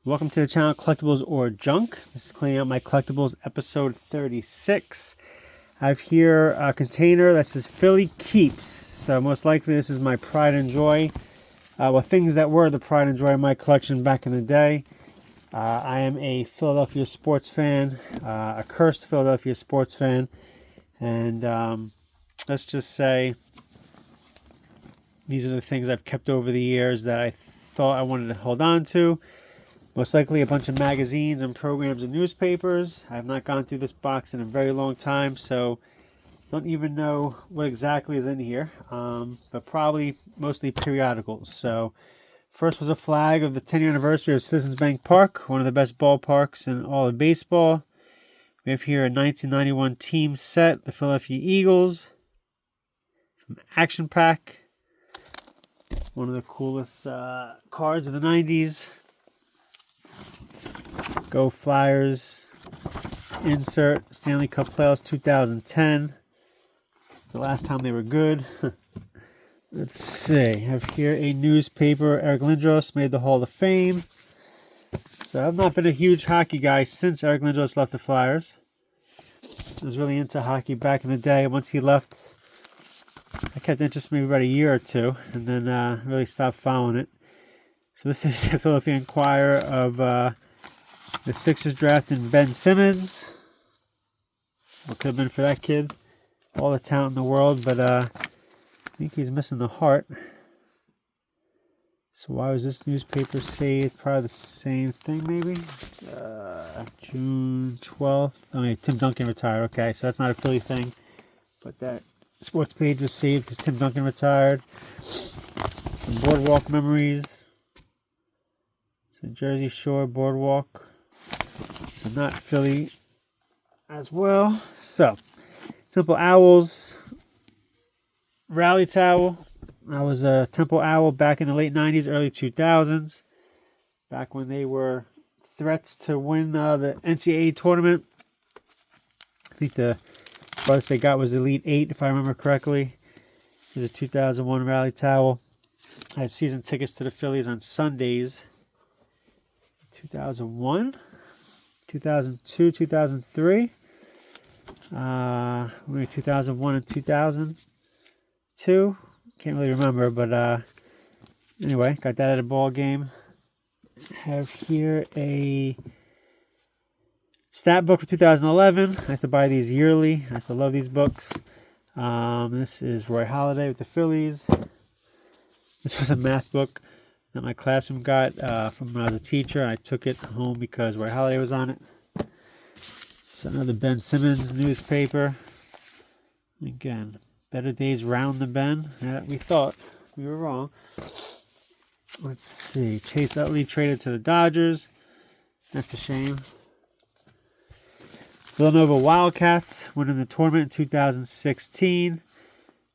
Welcome to the channel, Collectibles or Junk. This is cleaning out my collectibles, episode 36. I have here a container that says Philly Keeps. So most likely this is my pride and joy. Things that were the pride and joy of my collection back in the day. I am a Philadelphia sports fan, a cursed Philadelphia sports fan. And let's just say these are the things I've kept over the years that I thought I wanted to hold on to. Most likely a bunch of magazines and programs and newspapers. I have not gone through this box in a very long time, so don't even know what exactly is in here, but probably mostly periodicals. So first was a flag of the 10th anniversary of Citizens Bank Park, one of the best ballparks in all of baseball. We have here a 1991 team set, the Philadelphia Eagles, from Action Pack, one of the coolest cards of the 90s. Go Flyers insert Stanley Cup Playoffs 2010. It's the last time they were good. Let's see. I have here a newspaper. Eric Lindros made the Hall of Fame. So I've not been a huge hockey guy since Eric Lindros left the Flyers. I was really into hockey back in the day. Once he left, I kept interest maybe about a year or two, and then really stopped following it. So this is the Philadelphia Inquirer of the Sixers drafting Ben Simmons. What could have been for that kid? All the talent in the world, but I think he's missing the heart. So why was this newspaper saved? Probably the same thing, maybe? June 12th. Oh, yeah, Tim Duncan retired. Okay, so that's not a Philly thing. But that sports page was saved because Tim Duncan retired. Some boardwalk memories. It's a Jersey Shore boardwalk. So not Philly as well. So, Temple Owls rally towel. I was a Temple Owl back in the late 90s, early 2000s. Back when they were threats to win the NCAA tournament. I think the farthest they got was Elite 8, if I remember correctly. It was a 2001 rally towel. I had season tickets to the Phillies on Sundays. 2001, 2002, 2003, maybe 2001 and 2002. Can't really remember, but anyway, got that at a ball game. Have here a stat book for 2011. I used to buy these yearly. I used to love these books. This is Roy Halladay with the Phillies. This was a math book that my classroom got from when I was a teacher. I took it home because Roy Halladay was on it. So another Ben Simmons newspaper. Again, better days round the bend. Yeah, we thought we were wrong. Let's see. Chase Utley traded to the Dodgers. That's a shame. Villanova Wildcats winning the tournament in 2016.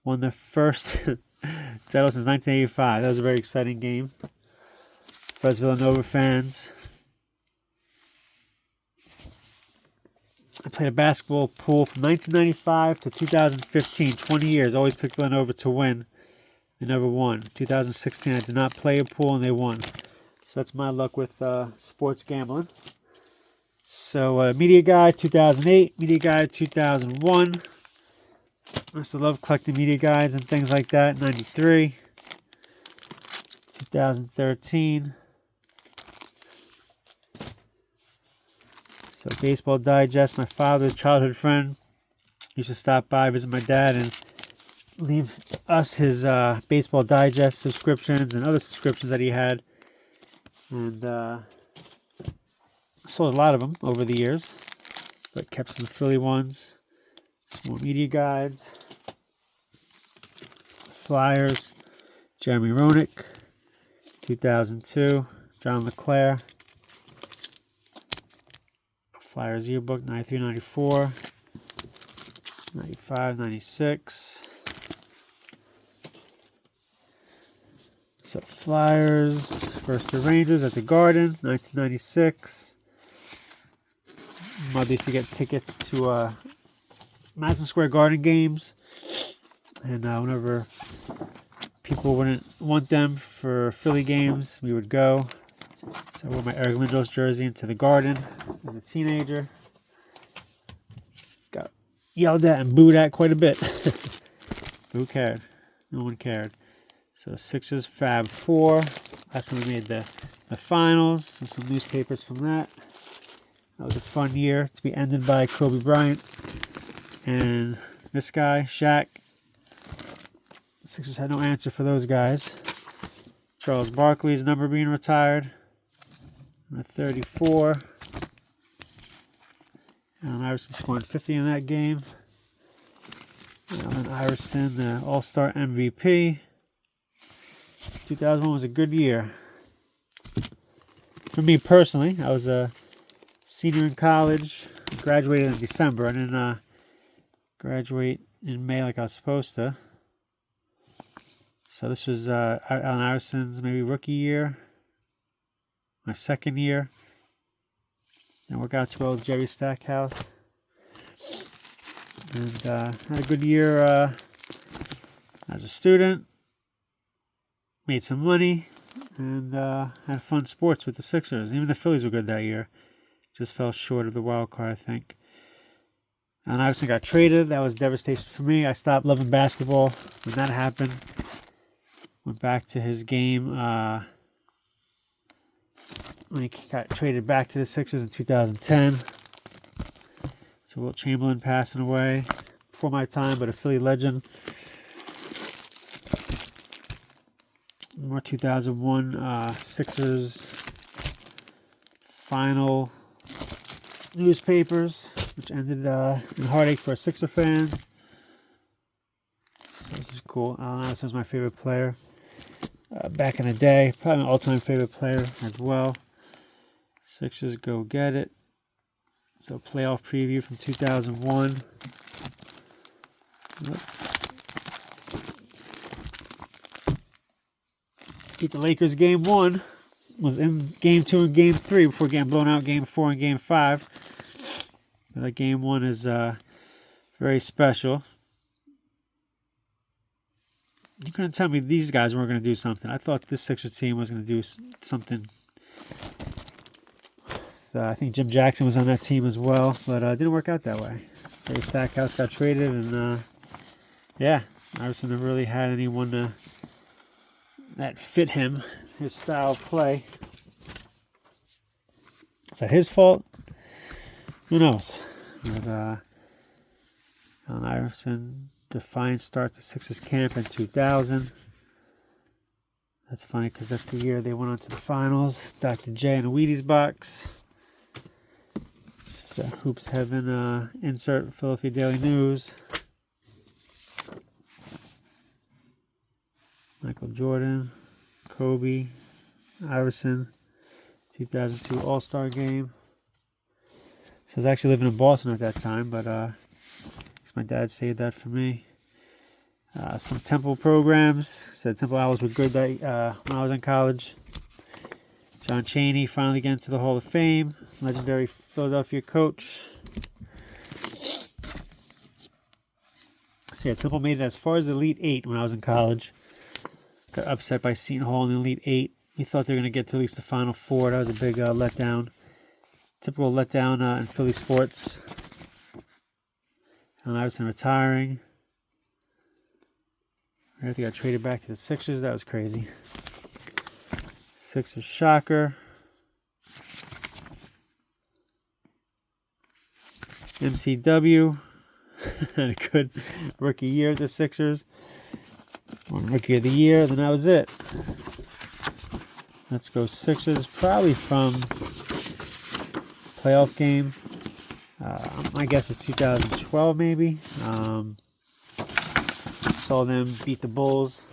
Won their first title since 1985. That was a very exciting game for us Villanova fans. I played a basketball pool from 1995 to 2015, 20 years. Always picked Villanova to win. They never won. 2016, I did not play a pool, and they won. So that's my luck with sports gambling. So Media Guide 2008, Media Guide 2001. I used to love collecting media guides and things like that. 93, 2013. So Baseball Digest, my father's childhood friend, used to stop by, visit my dad, and leave us his Baseball Digest subscriptions and other subscriptions that he had. And sold a lot of them over the years, but kept some Philly ones. Some more media guides. Flyers. Jeremy Roenick. 2002. John LeClaire. Flyers yearbook. 93, 94. 95, 96. So Flyers versus the Rangers at the Garden. 1996. Mother used to get tickets to Madison Square Garden games, and whenever people wouldn't want them for Philly games, we would go. So I wore my Eric Lindros jersey into the Garden as a teenager. Got yelled at and booed at quite a bit. Who cared? No one cared. So Sixers Fab 4. Last time we made the finals. So some newspapers from that. That was a fun year to be ended by Kobe Bryant. And this guy, Shaq. The Sixers had no answer for those guys. Charles Barkley's number being retired. Number 34. Allen Iverson scoring 50 in that game. Allen Iverson, the All-Star MVP. 2001 was a good year. For me personally, I was a senior in college. Graduated in December. I didn't graduate in May like I was supposed to. So this was Allen Iverson's maybe rookie year. My second year. And work out to old Jerry Stackhouse. And had a good year as a student. Made some money. And had fun sports with the Sixers. Even the Phillies were good that year. Just fell short of the wild card, I think. And Iverson got traded. That was devastation for me. I stopped loving basketball when that happened. Went back to his game when he got traded back to the Sixers in 2010. So Wilt Chamberlain passing away before my time, but a Philly legend. More 2001 Sixers final newspapers, which ended in heartache for Sixer fans. So this is cool. Allen Iverson was my favorite player back in the day. Probably my all-time favorite player as well. Sixers go get it. So playoff preview from 2001. Yep. Beat the Lakers game 1. Was in game 2 and game 3 before getting blown out game 4 and game 5. But that game 1 is very special. You couldn't tell me these guys weren't going to do something. I thought this Sixers team was going to do something. I think Jim Jackson was on that team as well, but it didn't work out that way. Jerry Stackhouse got traded, and yeah, Iverson never really had anyone that fit him, his style of play. Is that his fault? Who knows? But Allen Iverson, defiant start to Sixers camp in 2000. That's funny because that's the year they went on to the finals. Dr. J in a Wheaties box. Just a Hoops Heaven insert, Philadelphia Daily News. Michael Jordan, Kobe, Iverson, 2002 All-Star Game. So I was actually living in Boston at that time, but my dad saved that for me. Some Temple programs. Said Temple Owls were good when I was in college. John Chaney finally getting to the Hall of Fame. Legendary Philadelphia coach. So yeah, Temple made it as far as the Elite 8 when I was in college. Got upset by Seton Hall in the Elite 8. We thought they were going to get to at least the Final Four. That was a big letdown. Typical letdown in Philly sports. Allen Iverson retiring. I think I got traded back to the Sixers. That was crazy. Sixers shocker. MCW. Had a good rookie year at the Sixers. One rookie of the year, then that was it. Let's go Sixers. Probably from playoff game. My guess is 2012 maybe. Saw them beat the Bulls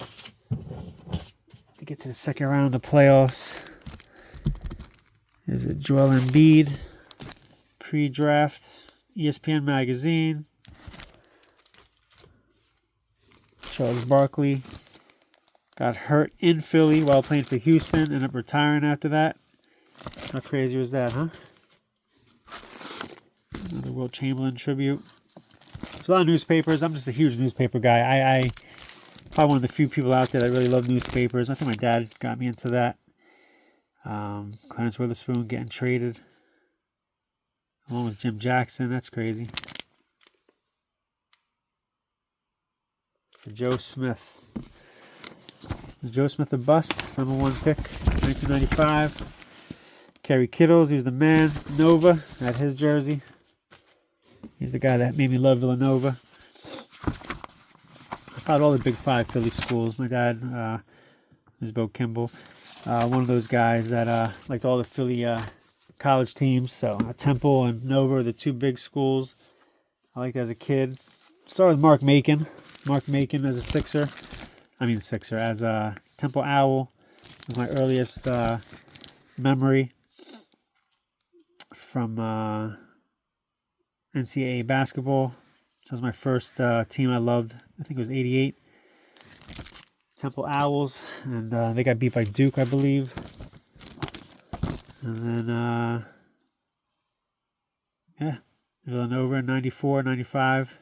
to get to the second round of the playoffs. There's a Joel Embiid pre-draft, ESPN magazine. Charles Barkley got hurt in Philly while playing for Houston, ended up retiring after that. How crazy was that, huh? Another Wilt Chamberlain tribute. There's a lot of newspapers. I'm just a huge newspaper guy. I probably one of the few people out there that really love newspapers. I think my dad got me into that. Clarence Witherspoon getting traded along with Jim Jackson. That's crazy. For Joe Smith. Is Joe Smith a bust? #1 pick, 1995. Kerry Kittles, he was the man. Nova, had his jersey. He's the guy that made me love Villanova. I followed all the Big Five Philly schools. My dad is Bo Kimball. One of those guys that liked all the Philly college teams. So Temple and Nova are the two big schools I liked as a kid. Started with Mark Macon. Mark Macon as a Sixer. As a Temple Owl was my earliest memory from NCAA basketball. That was my first team I loved. I think it was '88. Temple Owls, and they got beat by Duke, I believe. And then, Villanova in '94, '95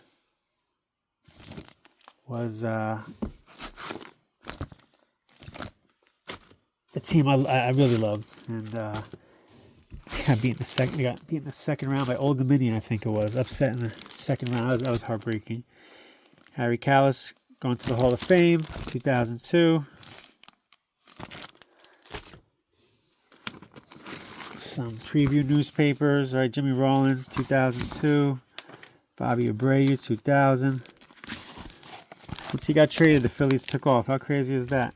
was the team I really loved, and got beat in the second round by Old Dominion, I think it was. Upset in the second round. That was heartbreaking. Harry Callis going to the Hall of Fame, 2002. Some preview newspapers, right? Jimmy Rollins, 2002. Bobby Abreu, 2000. Once he got traded, the Phillies took off. How crazy is that?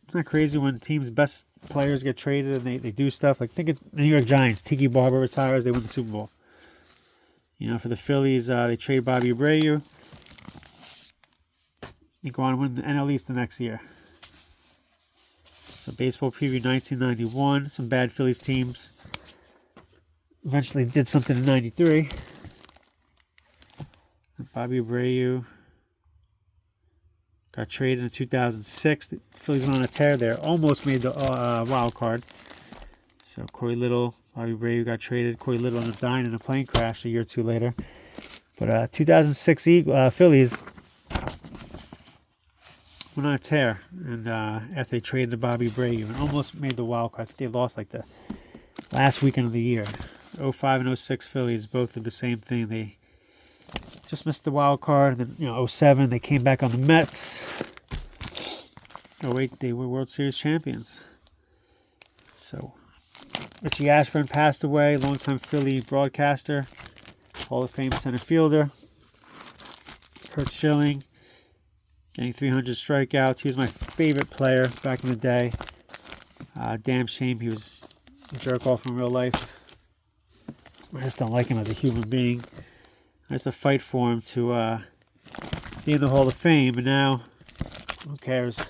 Isn't that crazy when teams' best players get traded and they do stuff? Like, think of the New York Giants. Tiki Barber retires, they win the Super Bowl. For the Phillies, they trade Bobby Abreu. They go on to win the NL East the next year. So baseball preview 1991. Some bad Phillies teams. Eventually did something in '93. Bobby Abreu got traded in 2006. The Phillies went on a tear there. Almost made the wild card. So Corey Little, Bobby Abreu got traded. Corey Little ended up dying in a plane crash a year or two later. But 2006 Phillies went on a tear, and after they traded Bobby Abreu and almost made the wild card. I think they lost like the last weekend of the year. 05 and 06 Phillies both did the same thing. They just missed the wild card. And then 07 they came back on the Mets. 08 they were World Series champions. So Richie Ashburn passed away, longtime Philly broadcaster, Hall of Fame center fielder. Kurt Schilling getting 300 strikeouts. He was my favorite player back in the day. Damn shame he was a jerk off in real life. I just don't like him as a human being. I used to fight for him to be in the Hall of Fame, and now, who cares?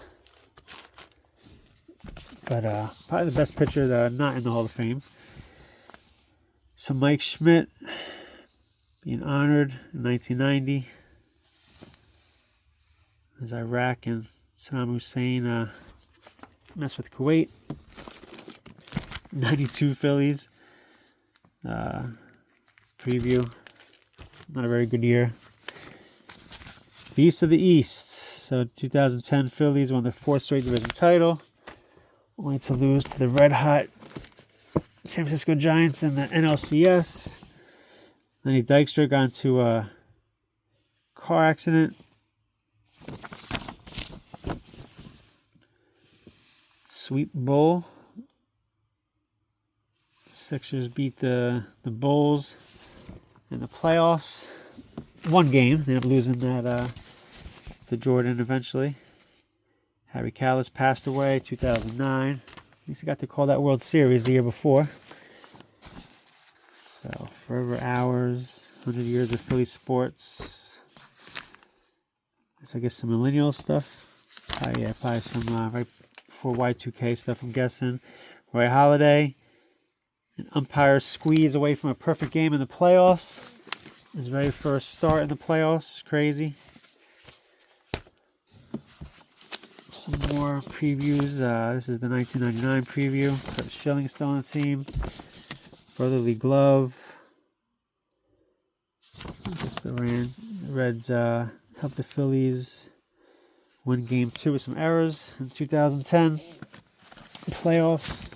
But probably the best pitcher that not in the Hall of Fame. So Mike Schmidt being honored in 1990 as Iraq and Saddam Hussein messed with Kuwait. 92 Phillies. Preview. Not a very good year. Beast of the East. So 2010 Phillies won their 4th straight division title, only to lose to the red-hot San Francisco Giants in the NLCS. Lenny Dykstra got into a car accident. Sweep Bowl. Sixers beat the Bulls in the playoffs. One game. They ended up losing that to Jordan eventually. Harry Callis passed away 2009. At least he got to call that World Series the year before. So, Forever Hours, 100 Years of Philly Sports. I guess some millennial stuff. Probably some right before Y2K stuff, I'm guessing. Roy Halladay. An umpire squeeze away from a perfect game in the playoffs. His very first start in the playoffs. Crazy. Some more previews. This is the 1999 preview. Kurt Schilling still on the team. Brotherly Glove. Just the Reds helped the Phillies win Game 2 with some errors in 2010 playoffs.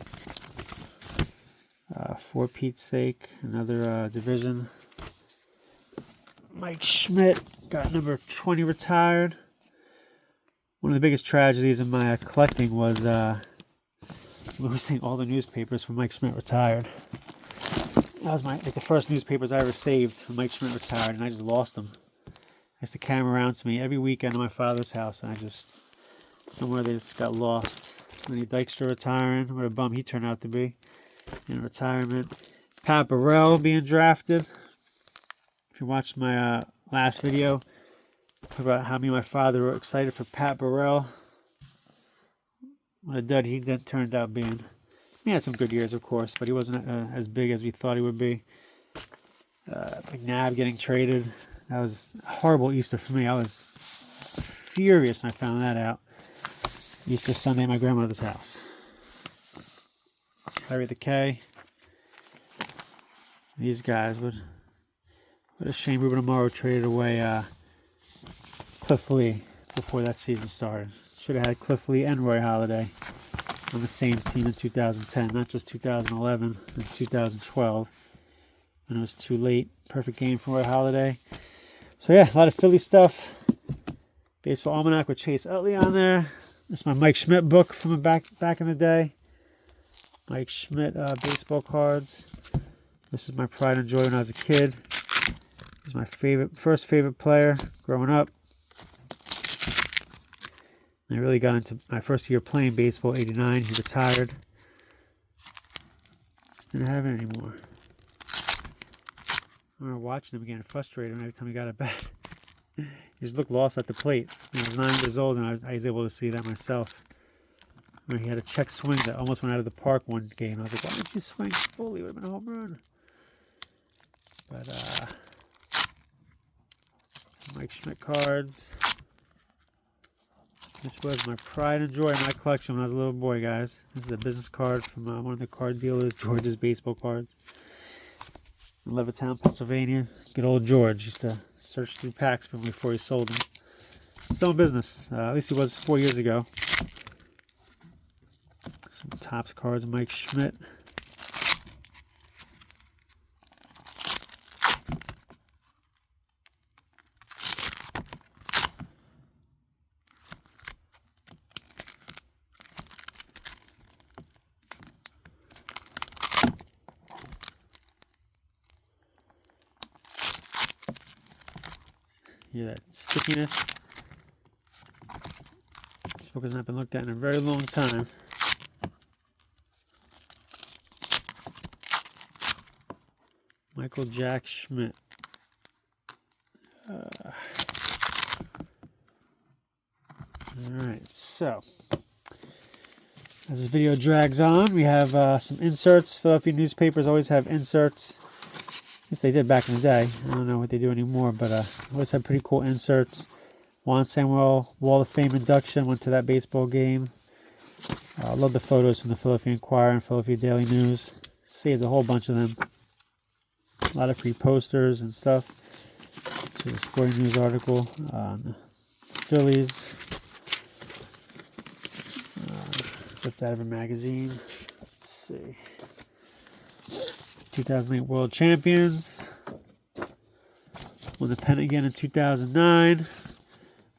For Pete's sake, another division. Mike Schmidt got number 20 retired. One of the biggest tragedies in my collecting was losing all the newspapers when Mike Schmidt retired. That was the first newspapers I ever saved when Mike Schmidt retired, and I just lost them. I used to carry them around to me every weekend at my father's house, and somewhere they just got lost. Lenny Dykstra retiring, what a bum he turned out to be in retirement. Pat Burrell being drafted. If you watched my last video, talk about how me and my father were excited for Pat Burrell. What a dud he turned out being. He had some good years, of course, but he wasn't as big as we thought he would be. McNabb getting traded. That was a horrible Easter for me. I was furious when I found that out. Easter Sunday at my grandmother's house. Harry the K. These guys what a shame. Ruben Amaro traded away Cliff Lee before that season started. Should have had Cliff Lee and Roy Halladay on the same team in 2010, not just 2011 and 2012. And it was too late. Perfect game for Roy Halladay. So yeah, a lot of Philly stuff. Baseball Almanac with Chase Utley on there. That's my Mike Schmidt book from back in the day. Mike Schmidt baseball cards. This is my pride and joy when I was a kid. He's my first favorite player growing up. I really got into my first year playing baseball, 89. He retired. Just didn't have it anymore. I remember watching him getting frustrated every time he got it back. He just looked lost at the plate. I was 9 years old, and I was able to see that myself. I mean, he had a check swing that almost went out of the park one game. I was like, why didn't you swing fully? It would have been a home run. But, Mike Schmidt cards. This was my pride and joy in my collection when I was a little boy, guys. This is a business card from one of the card dealers, George's Baseball Cards. In Levittown, Pennsylvania. Good old George used to search through packs before he sold them. Still in business. At least he was 4 years ago. Some Topps cards, Mike Schmidt. Yeah, that stickiness. This book has not been looked at in a very long time. Michael Jack Schmidt. Alright, so as this video drags on, we have some inserts. Philadelphia newspapers always have inserts. At least they did back in the day. I don't know what they do anymore, but always had pretty cool inserts. Juan Samuel Wall of Fame induction, went to that baseball game. I love the photos from the Philadelphia Inquirer and Philadelphia Daily News. Saved a whole bunch of them. A lot of free posters and stuff. This was a Sporting News article on Phillies. Ripped out of a magazine. Let's see. 2008 World Champions. Won the pennant again in 2009.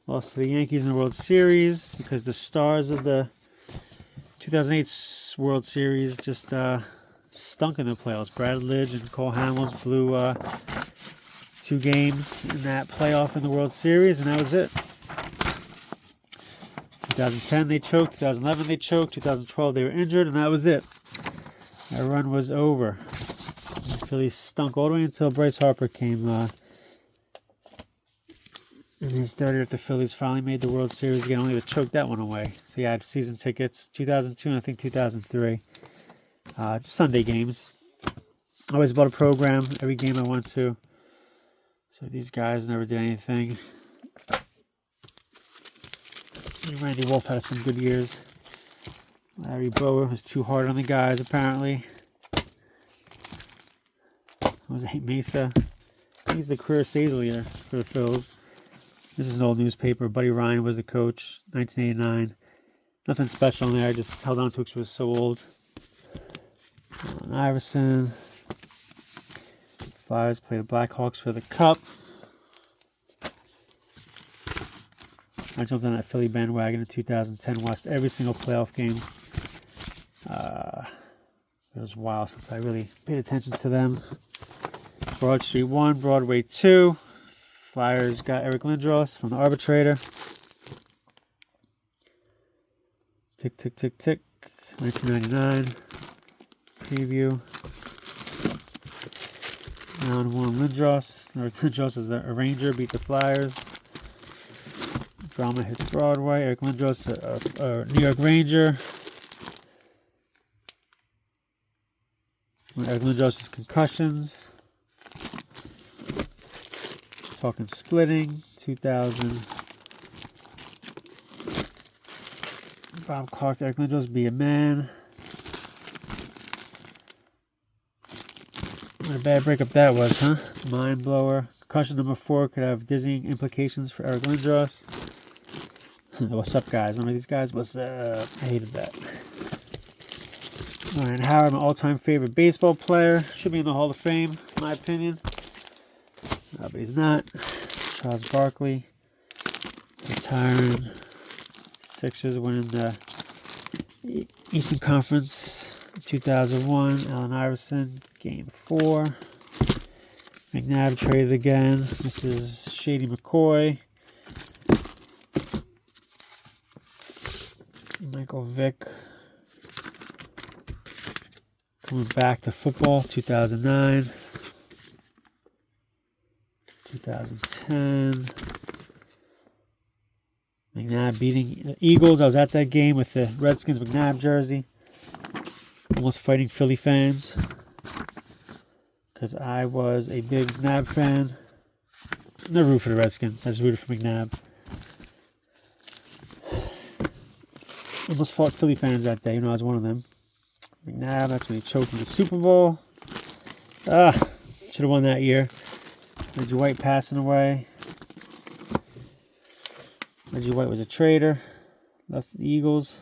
Lost to the Yankees in the World Series because the stars of the 2008 World Series just stunk in the playoffs. Brad Lidge and Cole Hamels blew 2 games in that playoff in the World Series, and that was it. 2010 they choked, 2011 they choked, 2012 they were injured, and that was it. That run was over. The Phillies stunk all the way until Bryce Harper came in his third year. The Phillies finally made the World Series again, only to choke that one away. So he had season tickets, 2002 and I think 2003. Sunday games. I always bought a program every game I went to. So these guys never did anything. And Randy Wolf had some good years. Larry Bower was too hard on the guys, apparently. Jose Mesa. He's the career saves leader for the Phils. This is an old newspaper. Buddy Ryan was the coach, 1989. Nothing special in there. I just held on to it because it was so old. Allen Iverson. Flyers play the Blackhawks for the Cup. I jumped on that Philly bandwagon in 2010. Watched every single playoff game. It was a while since I really paid attention to them. Broad Street 1, Broadway 2. Flyers got Eric Lindros from the Arbitrator. Tick, tick, tick, tick. 1999 preview. Round 1 Lindros. Eric Lindros is the Ranger, beat the Flyers. Drama hits Broadway. Eric Lindros, a New York Ranger. Eric Lindros' concussions. Talking splitting. 2000. Bob Clark, Eric Lindros, Be a Man. What a bad breakup that was, huh? Mind blower. Concussion number 4 could have dizzying implications for Eric Lindros. What's up, guys? Remember these guys? What's up? I hated that. Ryan Howard, my all-time favorite baseball player. Should be in the Hall of Fame, in my opinion. But he's not. Charles Barkley. Retiring. Sixers winning the Eastern Conference 2001. Allen Iverson, Game 4. McNabb traded again. This is Shady McCoy. Michael Vick. Coming back to football, 2009, 2010. McNabb beating the Eagles. I was at that game with the Redskins McNabb jersey. Almost fighting Philly fans. Because I was a big McNabb fan. Never rooted for the Redskins. I just rooted for McNabb. Almost fought Philly fans that day. You know, I was one of them. McNabb, that's when he choked in the Super Bowl. Should have won that year. Reggie White passing away. Reggie White was a traitor. Left the Eagles.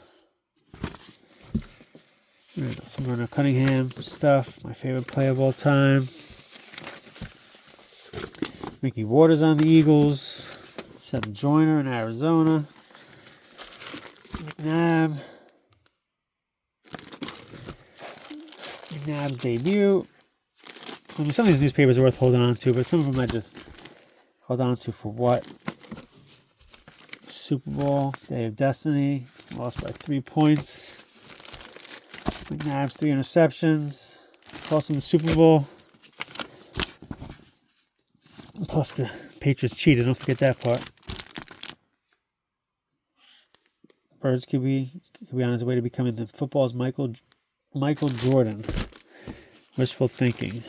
Some Runner Cunningham stuff. My favorite player of all time. Mickey Waters on the Eagles. Seth Joyner in Arizona. McNabb. McNabb's debut. I mean, some of these newspapers are worth holding on to, but some of them I just hold on to for what? Super Bowl, Day of Destiny, lost by 3 points. McNabb's 3 interceptions, cost him the Super Bowl. Plus the Patriots cheated, don't forget that part. Birds could be on his way to becoming the football's Michael Jordan. Wishful thinking.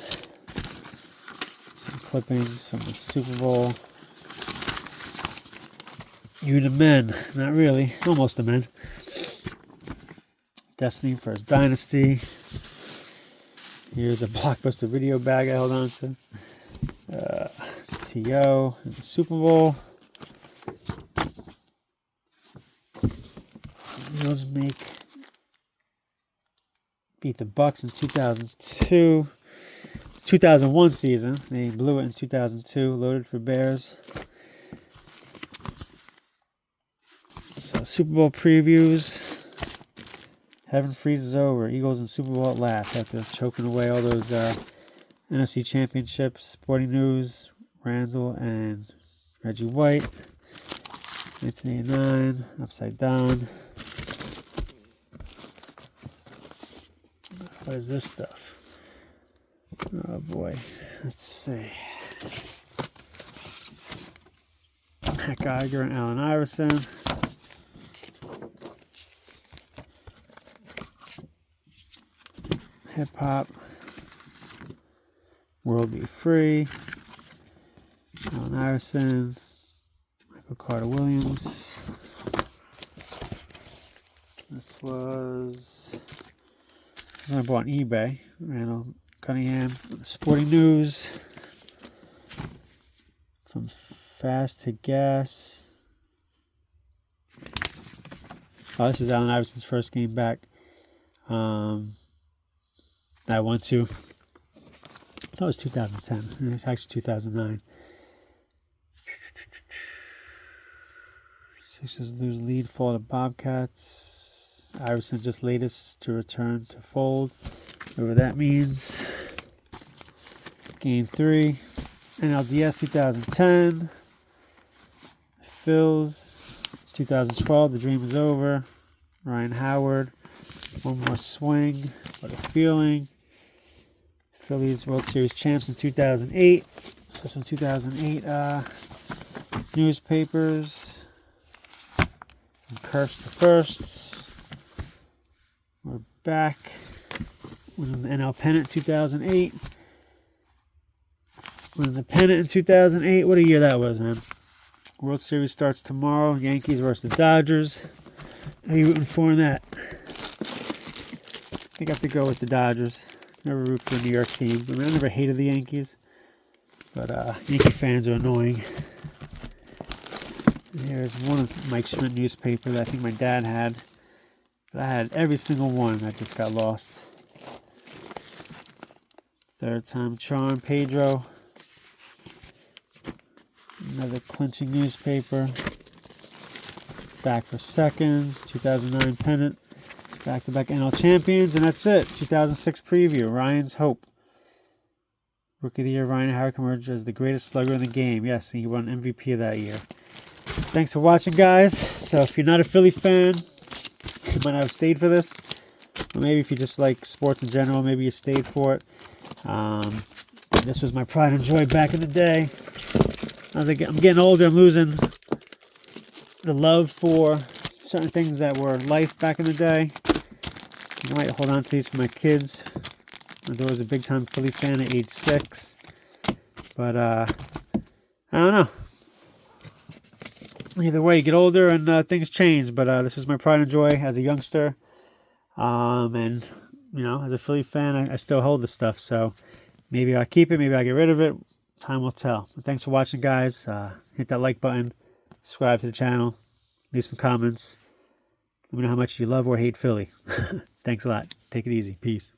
Some clippings from the Super Bowl. You the men. Not really. Almost the men. Destiny First Dynasty. Here's a Blockbuster video bag I held on to. T.O. in the Super Bowl. Eagles beat the Bucks in 2002. 2001 season. They blew it in 2002. Loaded for Bears. So Super Bowl previews. Heaven freezes over. Eagles in Super Bowl at last after choking away all those NFC championships. Sporting News. Randall and Reggie White. 1989. Upside Down. What is this stuff? Oh boy. Let's see. Matt Geiger and Allen Iverson. Hip Hop. World Be Free. Allen Iverson. Michael Carter Williams. This was I bought on eBay. Randall Cunningham. Sporting News. From Fast to Gas. Oh, this was Allen Iverson's first game back. that I went to. I thought it was 2010. It's actually 2009. Sixers lose lead, fall to Bobcats. Iverson just latest to return to fold. Whatever that means. Game 3. NLDS 2010. Phils. 2012, the dream is over. Ryan Howard. One more swing. What a feeling. Phillies World Series champs in 2008. So some 2008 newspapers. And Cursed the First. We're back. Winning the NL pennant 2008. Winning the pennant in 2008. What a year that was, man. World Series starts tomorrow. Yankees versus the Dodgers. Who are you rooting for in that? I think I have to go with the Dodgers. Never root for a New York team. I never hated the Yankees. But Yankee fans are annoying. And here's one of Mike Schmidt newspaper that I think my dad had. But I had every single one that just got lost. Third time charm, Pedro. Another clinching newspaper. Back for seconds. 2009 pennant. Back-to-back NL champions. And that's it. 2006 preview. Ryan's Hope. Rookie of the Year, Ryan Howard emerged as the greatest slugger in the game. Yes, he won MVP of that year. Thanks for watching, guys. So if you're not a Philly fan, you might not have stayed for this. Or maybe if you just like sports in general, maybe you stayed for it. This was my pride and joy back in the day. As I'm getting older, I'm losing the love for certain things that were life back in the day. I might hold on to these for my kids. My daughter's a big-time Philly fan at age 6. But, I don't know. Either way, you get older and things change. But this was my pride and joy as a youngster. And, you know, as a Philly fan, I still hold this stuff. So maybe I'll keep it, maybe I'll get rid of it. Time will tell. But thanks for watching, guys. Hit that like button. Subscribe to the channel. Leave some comments. Let me know how much you love or hate Philly. Thanks a lot. Take it easy. Peace.